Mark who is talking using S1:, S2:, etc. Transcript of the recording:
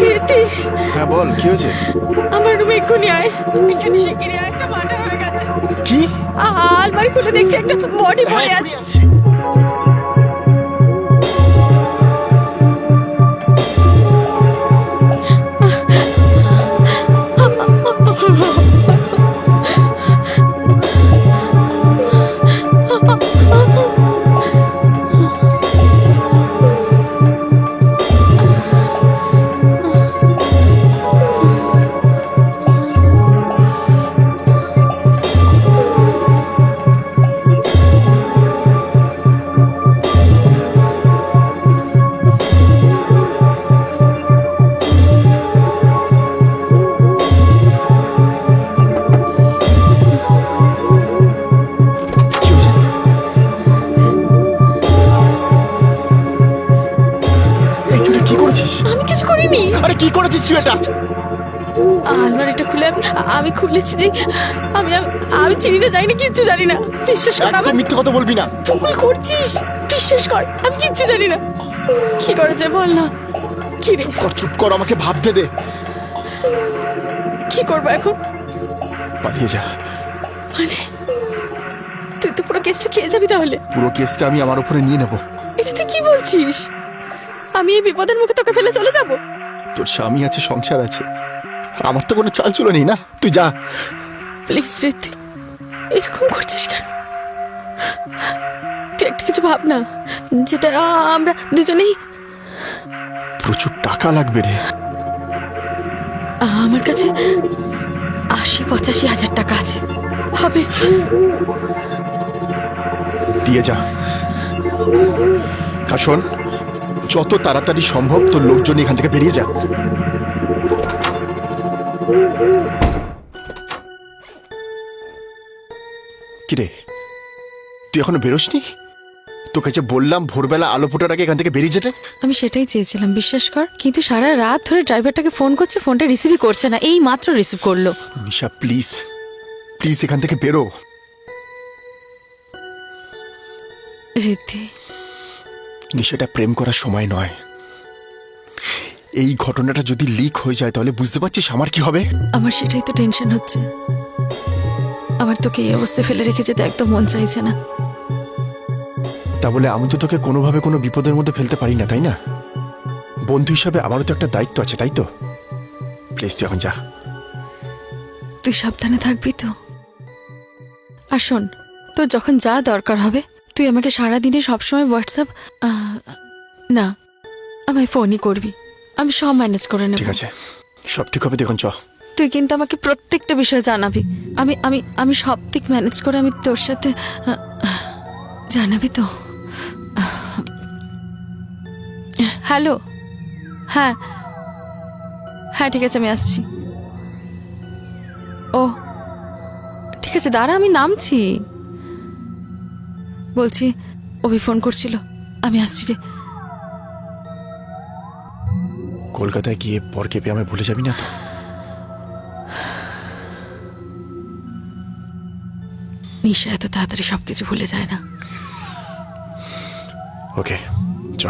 S1: রীতি,
S2: হ্যাঁ বল, কি হয়েছে?
S1: আমার রুমে এক্ষুনি আয়। এখানে শিগগিরই একটা মার্ডার হয়ে গেছে।
S2: কি?
S1: আলমারি খুলে দেখছি একটা বডি পড়ে আছে।
S2: কি হয়েছে? এই তুই এটা কি করেছিস?
S1: আমি কিছু করিনি।
S2: আরে কি করেছিস তুই এটা?
S1: আলমারিটা খুলে আমি খুলেছি যে আমি আমি চিনি না, জানি না, কিচ্ছু জানি না। বিশ্বাস কর,
S2: একদম
S1: আমার
S2: মিথ্যে কথা বলবি না।
S1: ভুল করছিস। বিশ্বাস কর, আমি কিচ্ছু জানি না। কি করেছে বল না। কি রে,
S2: চুপ কর, আমাকে ভাবতে দে।
S1: কি করবো এখন?
S2: পালিয়ে যা।
S1: মানে তুই তো পুরো কেসটা খেয়ে যাবি তাহলে?
S2: পুরো কেসটা আমি আমার উপরে নিয়ে নেব।
S1: এটা তুই কি বলছিস? আমি এই বিপদের মুখে তোকে ফেলে চলে যাব?
S2: তোর স্বামী আছে, সংসার আছে, আমার তো কোনো চাল চুলো নেই না। তুই যা।
S1: প্লিজ রীতি, এরকম করছিস কেন? তুই একটা কিছু ভাব না, যেটা আমরা দুজনেই।
S2: প্রচুর টাকা লাগবে রে।
S1: আমার কাছে ৮০-৮৫ হাজার টাকা আছে, হবে।
S2: দিয়ে যা। আর শোন, যত তাড়াতাড়ি সম্ভব তোর লোকজন এখান থেকে বেরিয়ে যা। কিরে, তুই এখনো বেরোসনি? তোকে যে বললাম ভোরবেলা আলো ফোটার আগে এখান থেকে বেরিয়ে যেতে।
S1: আমি সেটাই চেয়েছিলাম, বিশ্বাস কর। কিন্তু সারা রাত ধরে ড্রাইভারটাকে ফোন করছে, ফোনটা রিসিভই করছে না। এই মাত্র রিসিভ করলো।
S2: নিশা প্লিজ, প্লিজ এখান থেকে বেরো।
S1: রীতি,
S2: নিশাটা প্রেম করার সময় নয়। এই ঘটনাটা যদি লিক হয়ে যায় তাহলে বুঝতে পারছিস আমার কি হবে?
S1: আমার সেটাই তো টেনশন হচ্ছে। আমার তোকে এই অবস্থায় ফেলে রেখে যেতে একদম মন চাইছে না।
S2: তা বলে আমি তো তোকে কোনোভাবে কোনো বিপদের মধ্যে ফেলতে পারি না, তাই না? বন্ধু হিসাবে আমারও তো একটা দায়িত্ব আছে, তাই তো? প্লিজ তুই এখন যা।
S1: তুই সাবধানে থাকবি তো? আর শোন, তোর যখন যা দরকার হবে তুই আমাকে সারাদিনে সবসময় হোয়াটসঅ্যাপ না, আমায় ফোনই করবি। আমি সব ম্যানেজ করে নেব।
S2: ঠিক আছে, সব ঠিক হবে, দেখুন চ।
S1: তুই কিন্তু আমাকে প্রত্যেকটা বিষয় জানাবি। আমি আমি আমি সব দিক ম্যানেজ করে আমি তোর সাথে জানাবি তো? হ্যালো, হ্যাঁ হ্যাঁ ঠিক আছে, আমি আসছি। ও ঠিক আছে, দাঁড়া, আমি নামছি। বলছি, অভি ফোন করছিল, আমি আসছি রে।
S2: কলকাতায় গিয়ে পরকে পেয়ে আমায় ভুলে যাবি না তো?
S1: নিশা এত তাড়াতাড়ি সবকিছু ভুলে যায় না।
S2: ওকে, চ।